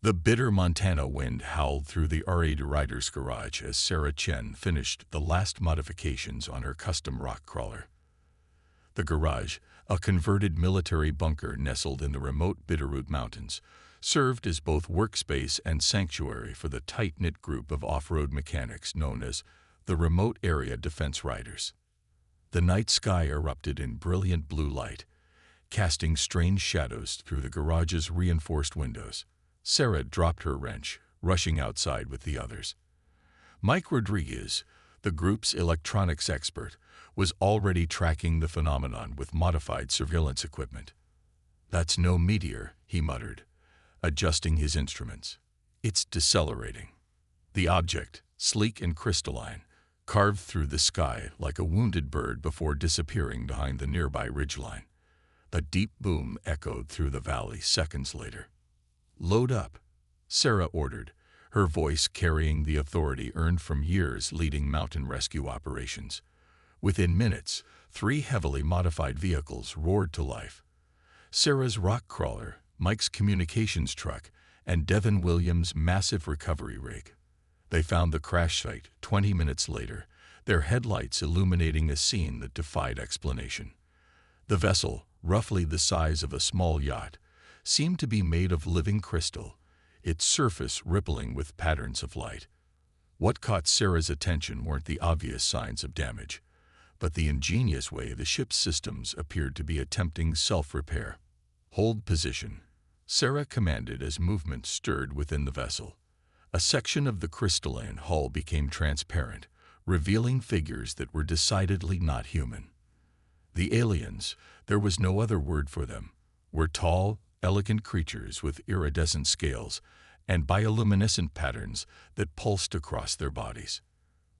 The bitter Montana wind howled through the R.A.D rider's garage as Sarah Chen finished the last modifications on her custom rock crawler. The garage, a converted military bunker nestled in the remote Bitterroot Mountains, served as both workspace and sanctuary for the tight-knit group of off-road mechanics known as the Remote Area Defense Riders. The night sky erupted in brilliant blue light, casting strange shadows through the garage's reinforced windows. Sarah dropped her wrench, rushing outside with the others. Mike Rodriguez, the group's electronics expert, was already tracking the phenomenon with modified surveillance equipment. "That's no meteor," he muttered, adjusting his instruments. "It's decelerating." The object, sleek and crystalline, carved through the sky like a wounded bird before disappearing behind the nearby ridgeline. A deep boom echoed through the valley seconds later. "Load up," Sarah ordered, her voice carrying the authority earned from years leading mountain rescue operations. Within minutes, 3 heavily modified vehicles roared to life. Sarah's rock crawler, Mike's communications truck, and Devin Williams' massive recovery rig. They found the crash site 20 minutes later, their headlights illuminating a scene that defied explanation. The vessel, roughly the size of a small yacht, seemed to be made of living crystal, its surface rippling with patterns of light. What caught Sarah's attention weren't the obvious signs of damage, but the ingenious way the ship's systems appeared to be attempting self-repair. "Hold position," Sarah commanded as movement stirred within the vessel. A section of the crystalline hull became transparent, revealing figures that were decidedly not human. The aliens, there was no other word for them, were tall, elegant creatures with iridescent scales and bioluminescent patterns that pulsed across their bodies.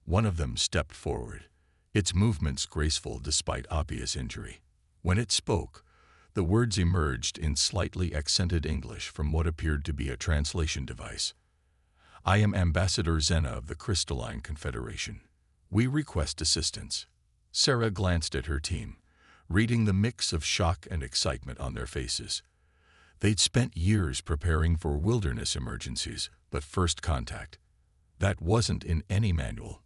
One of them stepped forward, its movements graceful despite obvious injury. When it spoke, the words emerged in slightly accented English from what appeared to be a translation device. "I am Ambassador Zena of the Crystalline Confederation. We request assistance." Sarah glanced at her team, reading the mix of shock and excitement on their faces. They'd spent years preparing for wilderness emergencies, but first contact. That wasn't in any manual.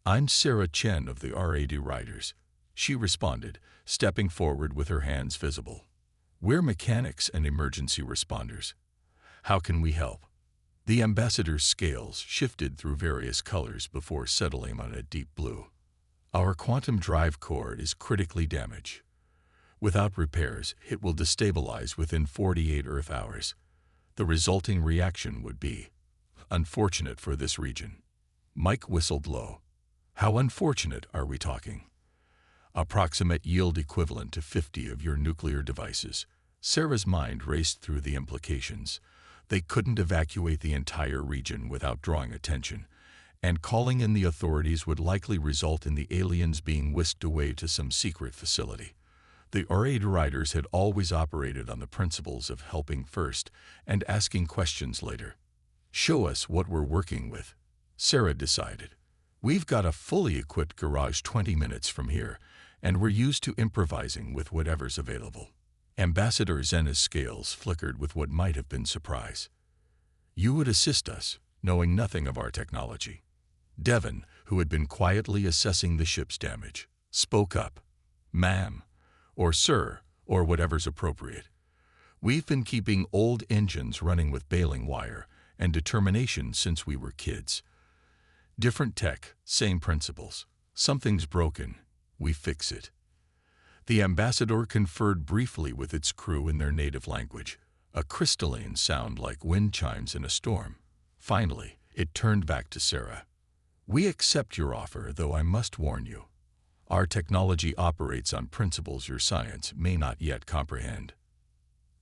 "I'm Sarah Chen of the R.A.D Riders," she responded, stepping forward with her hands visible. "We're mechanics and emergency responders. How can we help?" The ambassador's scales shifted through various colors before settling on a deep blue. "Our quantum drive core is critically damaged. Without repairs, it will destabilize within 48 Earth hours. The resulting reaction would be unfortunate for this region." Mike whistled low. "How unfortunate are we talking?" "Approximate yield equivalent to 50 of your nuclear devices." Sarah's mind raced through the implications. They couldn't evacuate the entire region without drawing attention, and calling in the authorities would likely result in the aliens being whisked away to some secret facility. The R.A.D riders had always operated on the principles of helping first and asking questions later. "Show us what we're working with," Sarah decided. "We've got a fully equipped garage 20 minutes from here, and we're used to improvising with whatever's available." Ambassador Zena's scales flickered with what might have been surprise. "You would assist us, knowing nothing of our technology." Devin, who had been quietly assessing the ship's damage, spoke up. "Ma'am, or sir, or whatever's appropriate. We've been keeping old engines running with baling wire and determination since we were kids. Different tech, same principles. Something's broken, we fix it." The ambassador conferred briefly with its crew in their native language, a crystalline sound like wind chimes in a storm. Finally, it turned back to Sarah. "We accept your offer, though I must warn you. Our technology operates on principles your science may not yet comprehend."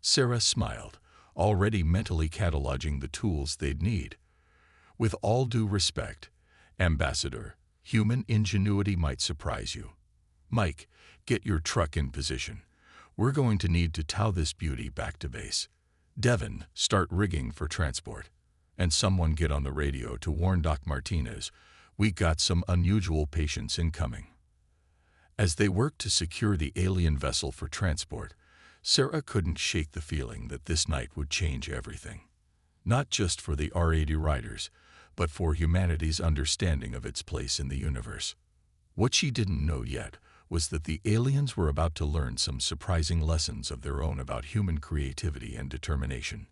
Sarah smiled, already mentally cataloging the tools they'd need. "With all due respect, Ambassador, human ingenuity might surprise you. Mike, get your truck in position. We're going to need to tow this beauty back to base. Devin, start rigging for transport. And someone get on the radio to warn Doc Martinez, we got some unusual patients incoming." As they worked to secure the alien vessel for transport, Sarah couldn't shake the feeling that this night would change everything. not just for the R.A.D. riders, but for humanity's understanding of its place in the universe. What she didn't know yet was that the aliens were about to learn some surprising lessons of their own about human creativity and determination.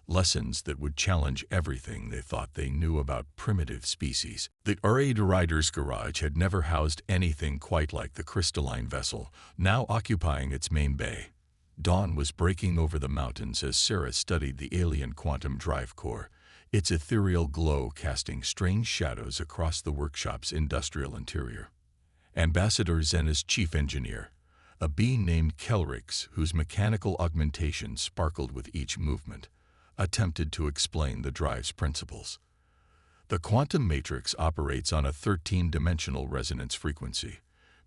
Lessons that would challenge everything they thought they knew about primitive species. The R.A.D. rider's garage had never housed anything quite like the crystalline vessel, now occupying its main bay. Dawn was breaking over the mountains as Sarah studied the alien quantum drive core, its ethereal glow casting strange shadows across the workshop's industrial interior. Ambassador Zena's chief engineer, a being named Kelrix, whose mechanical augmentation sparkled with each movement, attempted to explain the drive's principles. The quantum matrix operates on a 13-dimensional resonance frequency,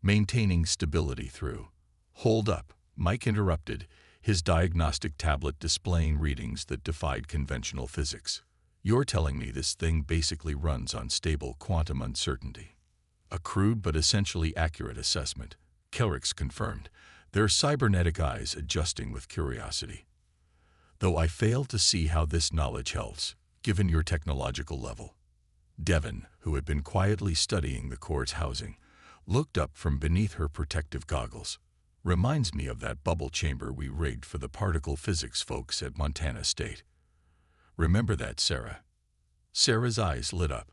maintaining stability through. Hold up, Mike interrupted, his diagnostic tablet displaying readings that defied conventional physics. You're telling me this thing basically runs on stable quantum uncertainty? A crude but essentially accurate assessment, Kelrix confirmed, their cybernetic eyes adjusting with curiosity. Though I fail to see how this knowledge helps, given your technological level. Devon, who had been quietly studying the core's housing, looked up from beneath her protective goggles. Reminds me of that bubble chamber we rigged for the particle physics folks at Montana State. Remember that, Sarah? Sarah's eyes lit up.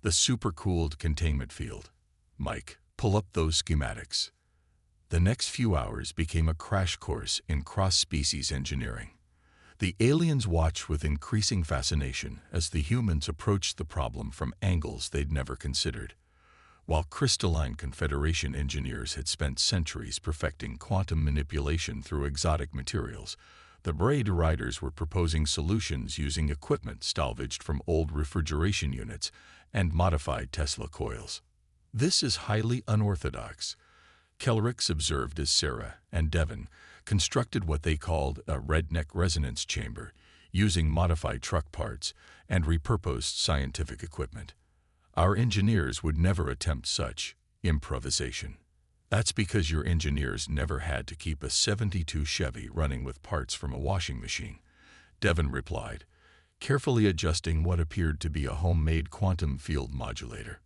The supercooled containment field. Mike, pull up those schematics. The next few hours became a crash course in cross-species engineering. The aliens watched with increasing fascination as the humans approached the problem from angles they'd never considered. While crystalline Confederation engineers had spent centuries perfecting quantum manipulation through exotic materials, the R.A.D. riders were proposing solutions using equipment salvaged from old refrigeration units and modified Tesla coils. This is highly unorthodox, Kelrix observed as Sarah and Devon constructed what they called a redneck resonance chamber, using modified truck parts and repurposed scientific equipment. Our engineers would never attempt such improvisation. That's because your engineers never had to keep a '72 Chevy running with parts from a washing machine, Devon replied, carefully adjusting what appeared to be a homemade quantum field modulator.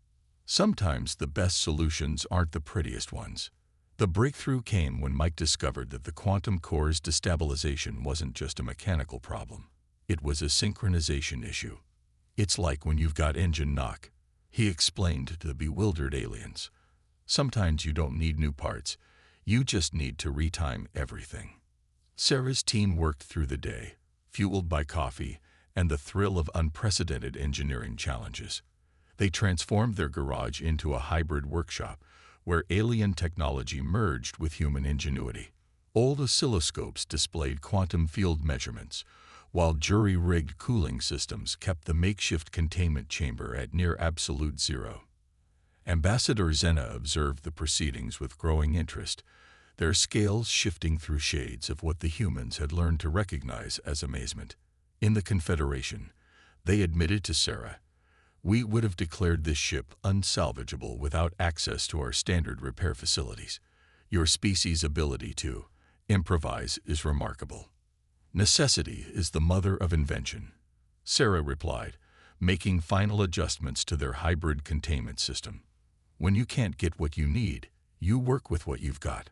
Sometimes the best solutions aren't the prettiest ones. The breakthrough came when Mike discovered that the quantum core's destabilization wasn't just a mechanical problem. It was a synchronization issue. It's like when you've got engine knock, he explained to the bewildered aliens. Sometimes you don't need new parts, you just need to retime everything. Sarah's team worked through the day, fueled by coffee and the thrill of unprecedented engineering challenges. They transformed their garage into a hybrid workshop where alien technology merged with human ingenuity. Old oscilloscopes displayed quantum field measurements, while jury-rigged cooling systems kept the makeshift containment chamber at near absolute zero. Ambassador Zena observed the proceedings with growing interest, their scales shifting through shades of what the humans had learned to recognize as amazement. In the Confederation, they admitted to Sarah, "We would have declared this ship unsalvageable without access to our standard repair facilities. Your species' ability to improvise is remarkable." "Necessity is the mother of invention," Sarah replied, making final adjustments to their hybrid containment system. "When you can't get what you need, you work with what you've got."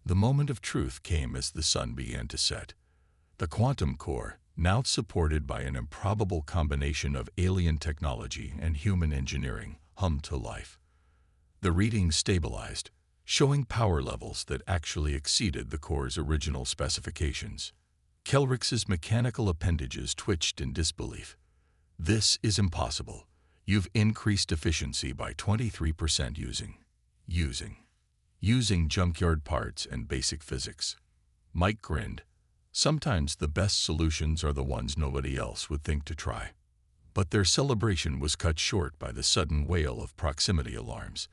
The moment of truth came as the sun began to set. The quantum core, now supported by an improbable combination of alien technology and human engineering, hummed to life. The readings stabilized, showing power levels that actually exceeded the core's original specifications. Kelrix's mechanical appendages twitched in disbelief. "This is impossible. You've increased efficiency by 23% using junkyard parts and basic physics." Mike grinned. Sometimes the best solutions are the ones nobody else would think to try. But their celebration was cut short by the sudden wail of proximity alarms.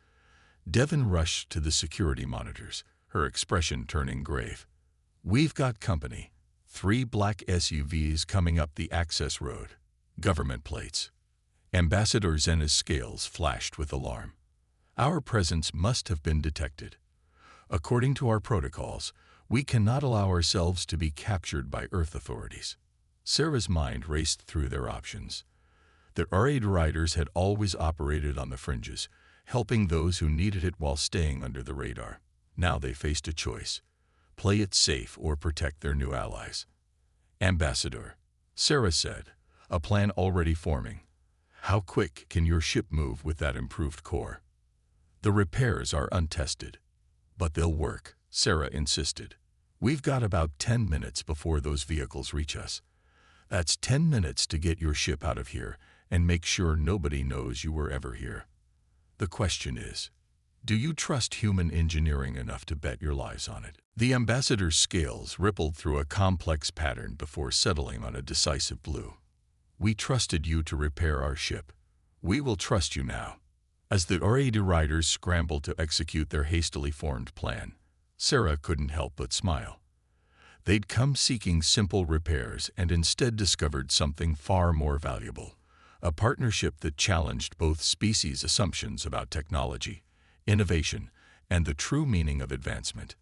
Devon rushed to the security monitors, her expression turning grave. "We've got company. 3 black SUVs coming up the access road. Government plates." Ambassador Zena's scales flashed with alarm. "Our presence must have been detected. According to our protocols, we cannot allow ourselves to be captured by Earth authorities." Sarah's mind raced through their options. The R.A.D riders had always operated on the fringes, helping those who needed it while staying under the radar. Now they faced a choice: play it safe or protect their new allies. Ambassador, Sarah said, a plan already forming. How quick can your ship move with that improved core? The repairs are untested. But they'll work, Sarah insisted. We've got about 10 minutes before those vehicles reach us. That's 10 minutes to get your ship out of here and make sure nobody knows you were ever here. The question is, do you trust human engineering enough to bet your lives on it? The ambassador's scales rippled through a complex pattern before settling on a decisive blue. We trusted you to repair our ship. We will trust you now. As the R.A.D riders scrambled to execute their hastily formed plan, Sarah couldn't help but smile. They'd come seeking simple repairs and instead discovered something far more valuable: a partnership that challenged both species' assumptions about technology, innovation, and the true meaning of advancement.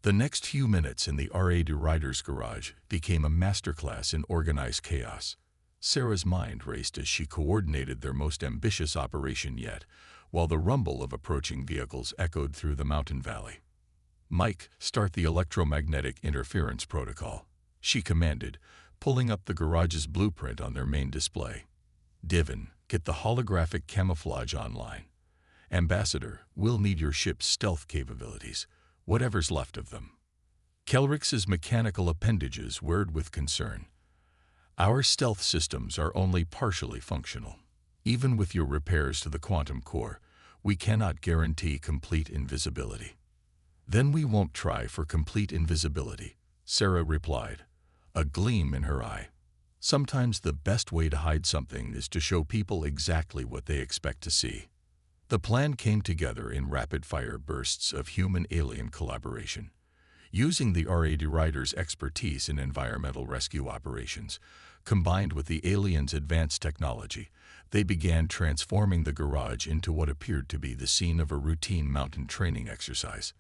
The next few minutes in the R.A.D riders' garage became a masterclass in organized chaos. Sarah's mind raced as she coordinated their most ambitious operation yet, while the rumble of approaching vehicles echoed through the mountain valley. Mike, start the electromagnetic interference protocol, she commanded, pulling up the garage's blueprint on their main display. Divin, get the holographic camouflage online. Ambassador, we'll need your ship's stealth capabilities, whatever's left of them. Kelrix's mechanical appendages whirred with concern. Our stealth systems are only partially functional. Even with your repairs to the quantum core, we cannot guarantee complete invisibility. Then we won't try for complete invisibility, Sarah replied, a gleam in her eye. Sometimes the best way to hide something is to show people exactly what they expect to see. The plan came together in rapid-fire bursts of human-alien collaboration. Using the R.A.D riders' expertise in environmental rescue operations, combined with the aliens' advanced technology, they began transforming the garage into what appeared to be the scene of a routine mountain training exercise.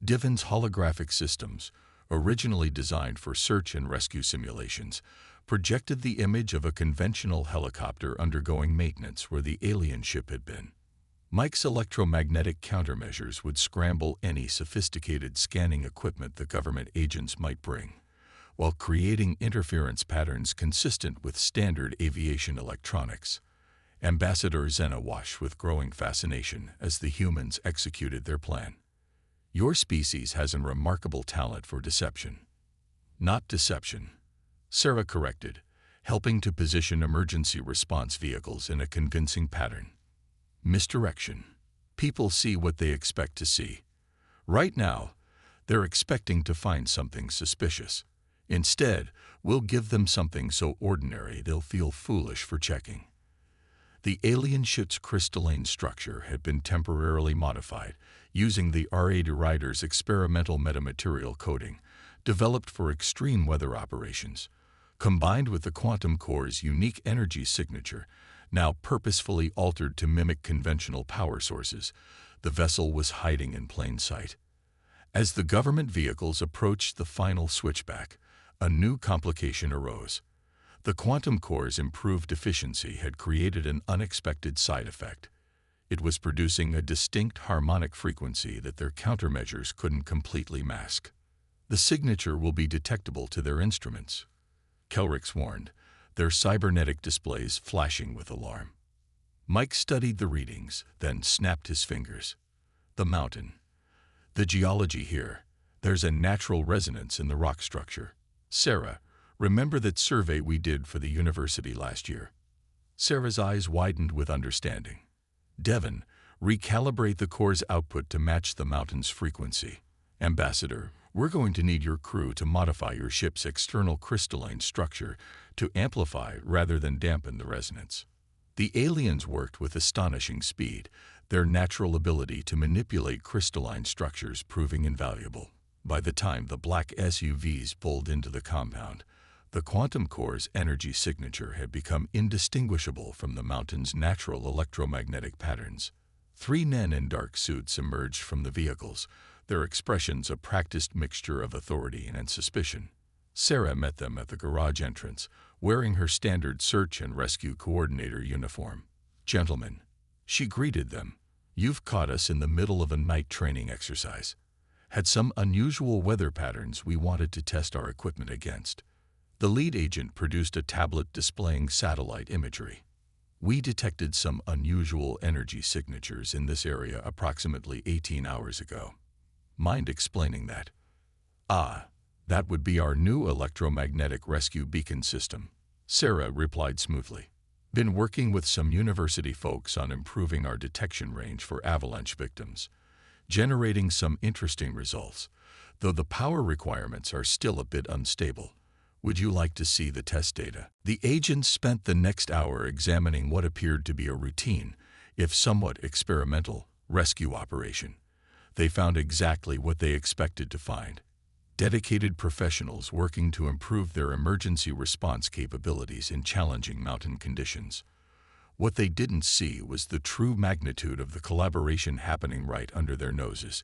Divin's holographic systems, originally designed for search and rescue simulations, projected the image of a conventional helicopter undergoing maintenance where the alien ship had been. Mike's electromagnetic countermeasures would scramble any sophisticated scanning equipment the government agents might bring, while creating interference patterns consistent with standard aviation electronics. Ambassador Zena watched with growing fascination as the humans executed their plan. Your species has a remarkable talent for deception. Not deception, Sarah corrected, helping to position emergency response vehicles in a convincing pattern. Misdirection. People see what they expect to see. Right now, they're expecting to find something suspicious. Instead, we'll give them something so ordinary they'll feel foolish for checking. The alien ship's crystalline structure had been temporarily modified using the R.A.D riders' experimental metamaterial coating, developed for extreme weather operations, combined with the quantum core's unique energy signature, now purposefully altered to mimic conventional power sources. The vessel was hiding in plain sight. As the government vehicles approached the final switchback, a new complication arose. The quantum core's improved efficiency had created an unexpected side effect. It was producing a distinct harmonic frequency that their countermeasures couldn't completely mask. The signature will be detectable to their instruments, Kelrix warned, their cybernetic displays flashing with alarm. Mike studied the readings, then snapped his fingers. The mountain. The geology here. There's a natural resonance in the rock structure. Sarah, remember that survey we did for the university last year? Sarah's eyes widened with understanding. Devin, recalibrate the core's output to match the mountain's frequency. Ambassador, we're going to need your crew to modify your ship's external crystalline structure to amplify rather than dampen the resonance. The aliens worked with astonishing speed, their natural ability to manipulate crystalline structures proving invaluable. By the time the black SUVs pulled into the compound, the quantum core's energy signature had become indistinguishable from the mountain's natural electromagnetic patterns. 3 men in dark suits emerged from the vehicles, their expressions a practiced mixture of authority and suspicion. Sarah met them at the garage entrance, wearing her standard search and rescue coordinator uniform. "Gentlemen," she greeted them, "you've caught us in the middle of a night training exercise. Had some unusual weather patterns we wanted to test our equipment against." The lead agent produced a tablet displaying satellite imagery. "We detected some unusual energy signatures in this area approximately 18 hours ago. Mind explaining that?" "Ah, that would be our new electromagnetic rescue beacon system," Sarah replied smoothly. "Been working with some university folks on improving our detection range for avalanche victims, generating some interesting results, though the power requirements are still a bit unstable. Would you like to see the test data?" The agents spent the next hour examining what appeared to be a routine, if somewhat experimental, rescue operation. They found exactly what they expected to find: dedicated professionals working to improve their emergency response capabilities in challenging mountain conditions. What they didn't see was the true magnitude of the collaboration happening right under their noses.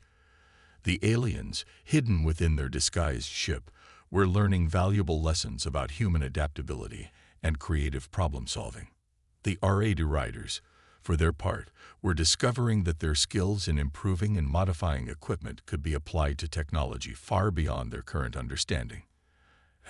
The aliens, hidden within their disguised ship, were learning valuable lessons about human adaptability and creative problem-solving. The R.A.D. riders, for their part, were discovering that their skills in improving and modifying equipment could be applied to technology far beyond their current understanding.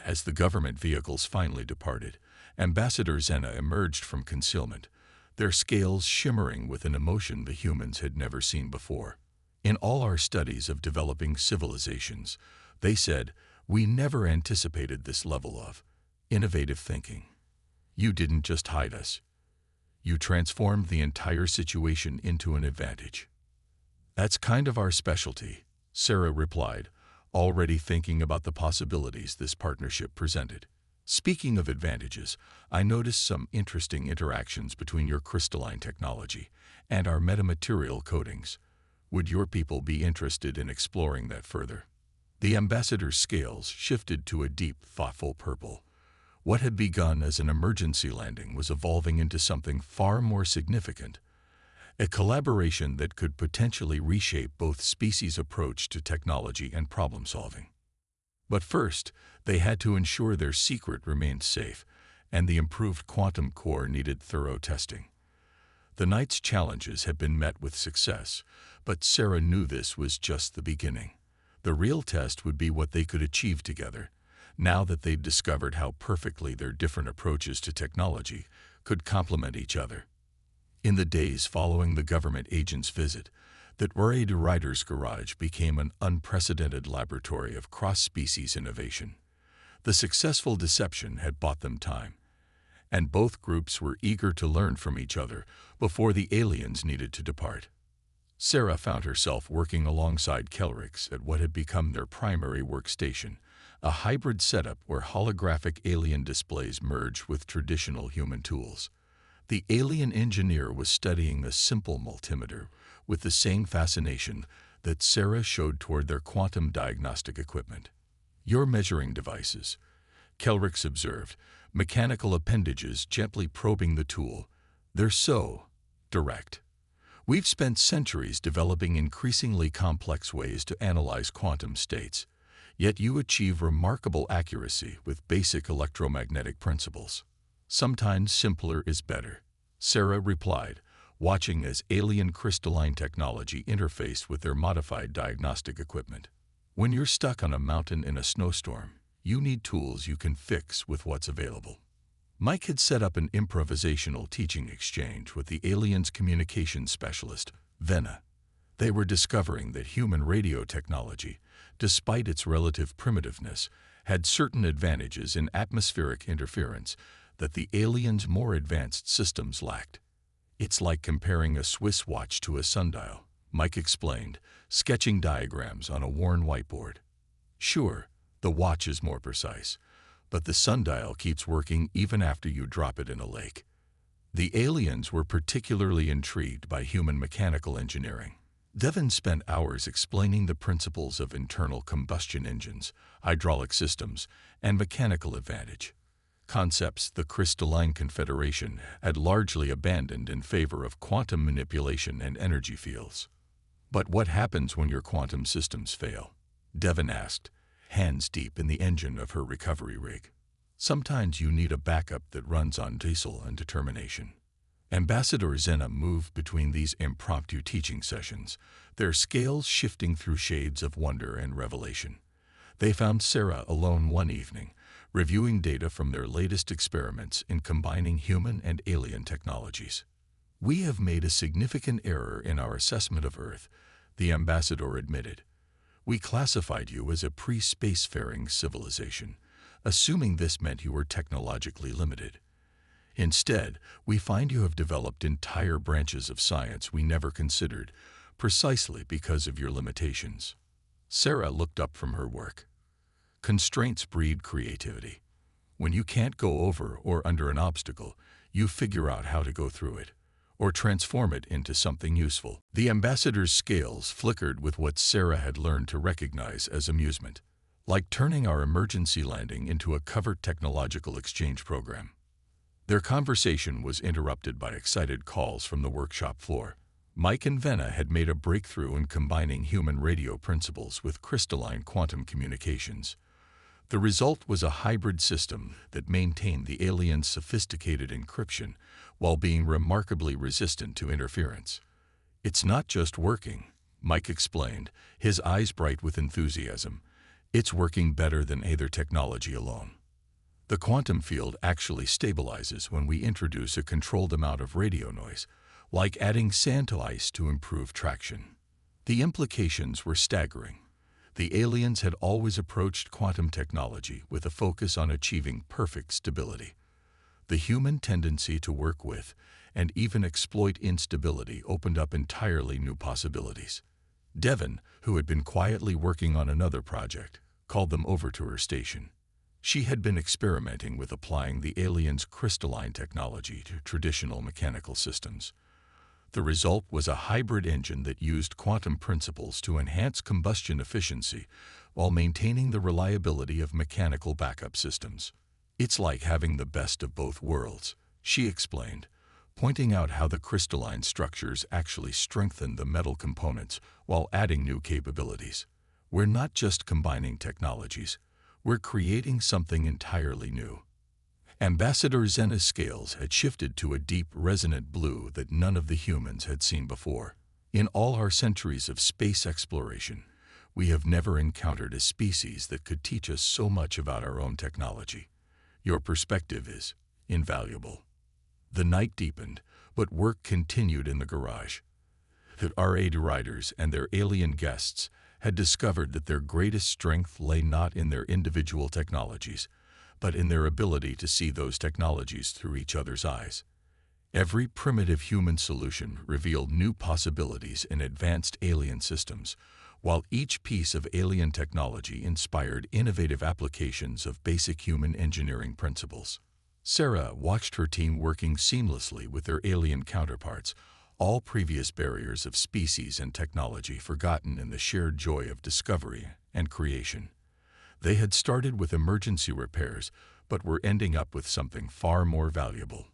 As the government vehicles finally departed, Ambassador Zena emerged from concealment, their scales shimmering with an emotion the humans had never seen before. "In all our studies of developing civilizations," they said, "we never anticipated this level of innovative thinking. You didn't just hide us. You transformed the entire situation into an advantage." "That's kind of our specialty," Sarah replied, already thinking about the possibilities this partnership presented. "Speaking of advantages, I noticed some interesting interactions between your crystalline technology and our metamaterial coatings. Would your people be interested in exploring that further?" The ambassador's scales shifted to a deep, thoughtful purple. What had begun as an emergency landing was evolving into something far more significant, a collaboration that could potentially reshape both species' approach to technology and problem-solving. But first, they had to ensure their secret remained safe, and the improved quantum core needed thorough testing. The night's challenges had been met with success, but Sarah knew this was just the beginning. The real test would be what they could achieve together, now that they'd discovered how perfectly their different approaches to technology could complement each other. In the days following the government agent's visit, the R.A.D. Rider's Garage became an unprecedented laboratory of cross-species innovation. The successful deception had bought them time, and both groups were eager to learn from each other before the aliens needed to depart. Sarah found herself working alongside Kelrix at what had become their primary workstation, a hybrid setup where holographic alien displays merged with traditional human tools. The alien engineer was studying a simple multimeter with the same fascination that Sarah showed toward their quantum diagnostic equipment. "Your measuring devices," Kelrix observed, mechanical appendages gently probing the tool. "They're so direct. We've spent centuries developing increasingly complex ways to analyze quantum states, yet you achieve remarkable accuracy with basic electromagnetic principles." "Sometimes simpler is better," Sarah replied, watching as alien crystalline technology interfaced with their modified diagnostic equipment. "When you're stuck on a mountain in a snowstorm, you need tools you can fix with what's available." Mike had set up an improvisational teaching exchange with the aliens' communications specialist, Venna. They were discovering that human radio technology, despite its relative primitiveness, had certain advantages in atmospheric interference that the aliens' more advanced systems lacked. "It's like comparing a Swiss watch to a sundial," Mike explained, sketching diagrams on a worn whiteboard. "Sure, the watch is more precise, but the sundial keeps working even after you drop it in a lake." The aliens were particularly intrigued by human mechanical engineering. Devon spent hours explaining the principles of internal combustion engines, hydraulic systems, and mechanical advantage. Concepts the Crystalline Confederation had largely abandoned in favor of quantum manipulation and energy fields. "But what happens when your quantum systems fail?" Devon asked, hands deep in the engine of her recovery rig. Sometimes you need a backup that runs on diesel and determination. Ambassador Zena moved between these impromptu teaching sessions, their scales shifting through shades of wonder and revelation. They found Sarah alone one evening, reviewing data from their latest experiments in combining human and alien technologies. "We have made a significant error in our assessment of Earth," the ambassador admitted. "We classified you as a pre-spacefaring civilization, assuming this meant you were technologically limited. Instead, we find you have developed entire branches of science we never considered, precisely because of your limitations." Sarah looked up from her work. Constraints breed creativity. When you can't go over or under an obstacle, you figure out how to go through it, or transform it into something useful. The ambassador's scales flickered with what Sarah had learned to recognize as amusement, like turning our emergency landing into a covert technological exchange program. Their conversation was interrupted by excited calls from the workshop floor. Mike and Venna had made a breakthrough in combining human radio principles with crystalline quantum communications. The result was a hybrid system that maintained the aliens' sophisticated encryption while being remarkably resistant to interference. "It's not just working," Mike explained, his eyes bright with enthusiasm. "It's working better than either technology alone. The quantum field actually stabilizes when we introduce a controlled amount of radio noise, like adding sand to ice to improve traction." The implications were staggering. The aliens had always approached quantum technology with a focus on achieving perfect stability. The human tendency to work with and even exploit instability opened up entirely new possibilities. Devon, who had been quietly working on another project, called them over to her station. She had been experimenting with applying the aliens' crystalline technology to traditional mechanical systems. The result was a hybrid engine that used quantum principles to enhance combustion efficiency while maintaining the reliability of mechanical backup systems. "It's like having the best of both worlds," she explained, pointing out how the crystalline structures actually strengthen the metal components while adding new capabilities. "We're not just combining technologies, we're creating something entirely new." Ambassador Zena's scales had shifted to a deep, resonant blue that none of the humans had seen before. "In all our centuries of space exploration, we have never encountered a species that could teach us so much about our own technology. Your perspective is invaluable." The night deepened, but work continued in the garage. The R.A.D. riders and their alien guests had discovered that their greatest strength lay not in their individual technologies, but in their ability to see those technologies through each other's eyes. Every primitive human solution revealed new possibilities in advanced alien systems, while each piece of alien technology inspired innovative applications of basic human engineering principles. Sarah watched her team working seamlessly with their alien counterparts, all previous barriers of species and technology forgotten in the shared joy of discovery and creation. They had started with emergency repairs, but were ending up with something far more valuable,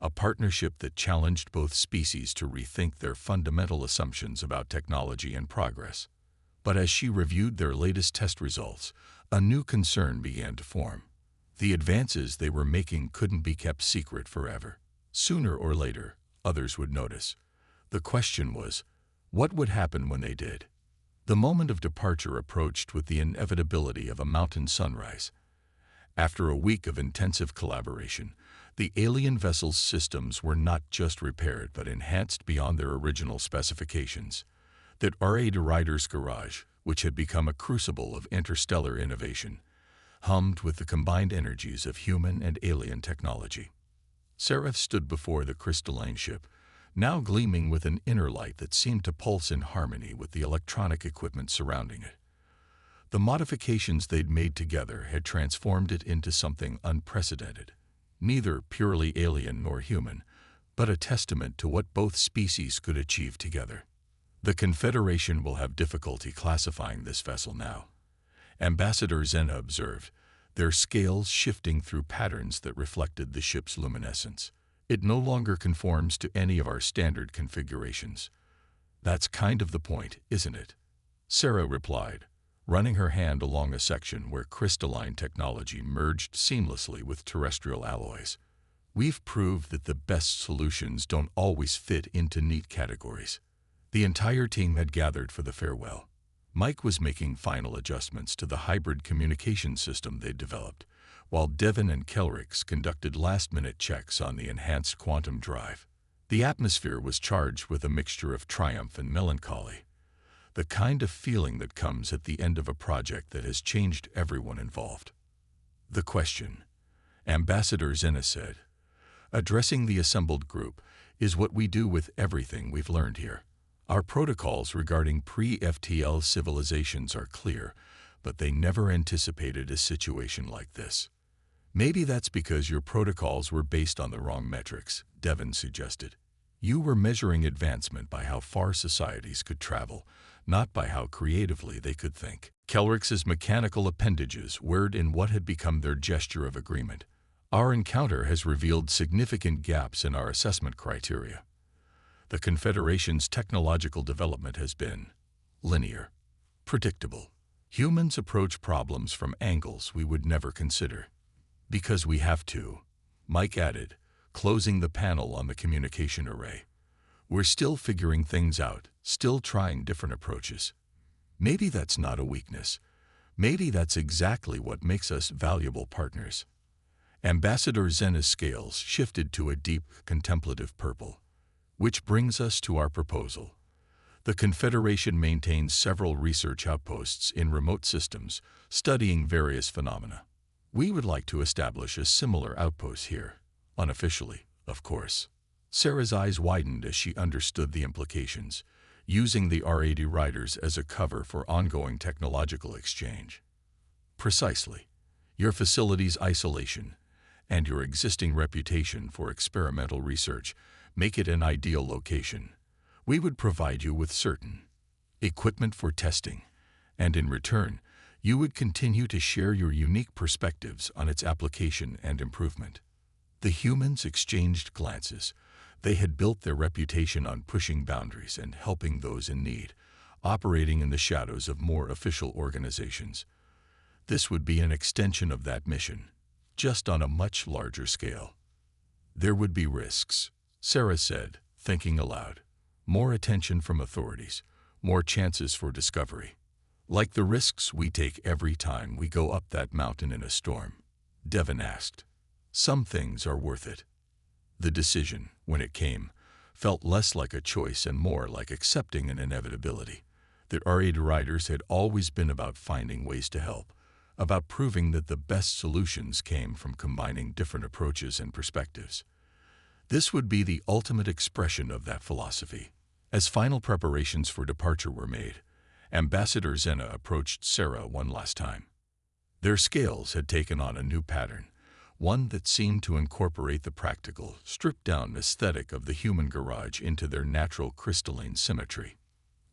a partnership that challenged both species to rethink their fundamental assumptions about technology and progress. But as she reviewed their latest test results, a new concern began to form. The advances they were making couldn't be kept secret forever. Sooner or later, others would notice. The question was, what would happen when they did? The moment of departure approached with the inevitability of a mountain sunrise. After a week of intensive collaboration, the alien vessel's systems were not just repaired but enhanced beyond their original specifications. That R.A.D. rider's garage, which had become a crucible of interstellar innovation, hummed with the combined energies of human and alien technology. Sarah stood before the crystalline ship, now gleaming with an inner light that seemed to pulse in harmony with the electronic equipment surrounding it. The modifications they'd made together had transformed it into something unprecedented, neither purely alien nor human, but a testament to what both species could achieve together. "The Confederation will have difficulty classifying this vessel now," Ambassador Zena observed, their scales shifting through patterns that reflected the ship's luminescence. "It no longer conforms to any of our standard configurations." "That's kind of the point, isn't it?" Sarah replied, running her hand along a section where crystalline technology merged seamlessly with terrestrial alloys. We've proved that the best solutions don't always fit into neat categories. The entire team had gathered for the farewell. Mike was making final adjustments to the hybrid communication system they'd developed, while Devin and Kelrix conducted last-minute checks on the enhanced quantum drive. The atmosphere was charged with a mixture of triumph and melancholy, the kind of feeling that comes at the end of a project that has changed everyone involved. The question, Ambassador Zena said, addressing the assembled group, is what we do with everything we've learned here. Our protocols regarding pre-FTL civilizations are clear, but they never anticipated a situation like this. Maybe that's because your protocols were based on the wrong metrics, Devin suggested. You were measuring advancement by how far societies could travel, not by how creatively they could think. Kelrix's mechanical appendages whirred in what had become their gesture of agreement. Our encounter has revealed significant gaps in our assessment criteria. The Confederation's technological development has been linear, predictable. Humans approach problems from angles we would never consider. Because we have to, Mike added, closing the panel on the communication array. We're still figuring things out, still trying different approaches. Maybe that's not a weakness. Maybe that's exactly what makes us valuable partners. Ambassador Zena's scales shifted to a deep, contemplative purple. Which brings us to our proposal. The Confederation maintains several research outposts in remote systems, studying various phenomena. We would like to establish a similar outpost here, unofficially, of course. Sarah's eyes widened as she understood the implications, using the R.A.D. riders as a cover for ongoing technological exchange. Precisely. Your facility's isolation and your existing reputation for experimental research make it an ideal location. We would provide you with certain equipment for testing, and in return, you would continue to share your unique perspectives on its application and improvement. The humans exchanged glances. They had built their reputation on pushing boundaries and helping those in need, operating in the shadows of more official organizations. This would be an extension of that mission, just on a much larger scale. There would be risks, Sarah said, thinking aloud. More attention from authorities, more chances for discovery. Like the risks we take every time we go up that mountain in a storm, Devin asked. Some things are worth it. The decision, when it came, felt less like a choice and more like accepting an inevitability. The R.A.D. riders had always been about finding ways to help, about proving that the best solutions came from combining different approaches and perspectives. This would be the ultimate expression of that philosophy. As final preparations for departure were made, Ambassador Zena approached Sarah one last time. Their scales had taken on a new pattern, one that seemed to incorporate the practical, stripped-down aesthetic of the human garage into their natural crystalline symmetry.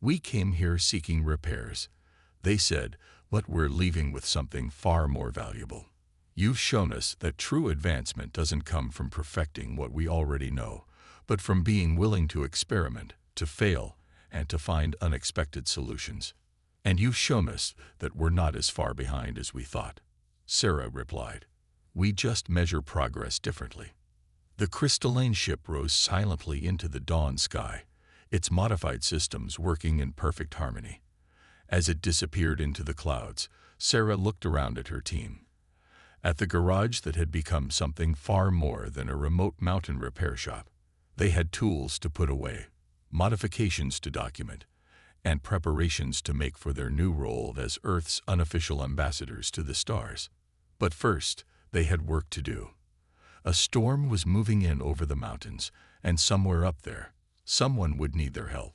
We came here seeking repairs, they said, but we're leaving with something far more valuable. You've shown us that true advancement doesn't come from perfecting what we already know, but from being willing to experiment, to fail, and to find unexpected solutions. And you've shown us that we're not as far behind as we thought, Sarah replied. We just measure progress differently. The crystalline ship rose silently into the dawn sky, its modified systems working in perfect harmony. As it disappeared into the clouds, Sarah looked around at her team. At the garage that had become something far more than a remote mountain repair shop. They had tools to put away, modifications to document, and preparations to make for their new role as Earth's unofficial ambassadors to the stars. But first, they had work to do. A storm was moving in over the mountains, and somewhere up there, someone would need their help.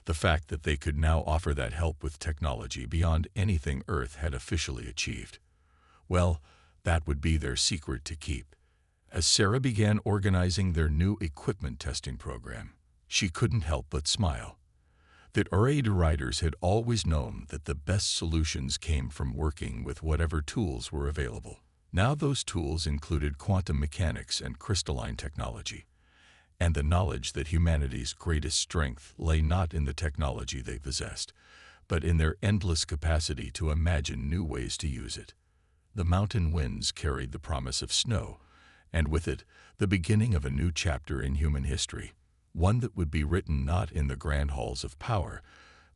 The fact that they could now offer that help with technology beyond anything Earth had officially achieved. Well, that would be their secret to keep. As Sarah began organizing their new equipment testing program, she couldn't help but smile. The R.A.D. riders had always known that the best solutions came from working with whatever tools were available. Now those tools included quantum mechanics and crystalline technology, and the knowledge that humanity's greatest strength lay not in the technology they possessed, but in their endless capacity to imagine new ways to use it. The mountain winds carried the promise of snow, and with it, the beginning of a new chapter in human history, one that would be written not in the grand halls of power,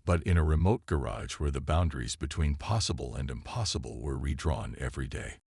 but in a remote garage where the boundaries between possible and impossible were redrawn every day.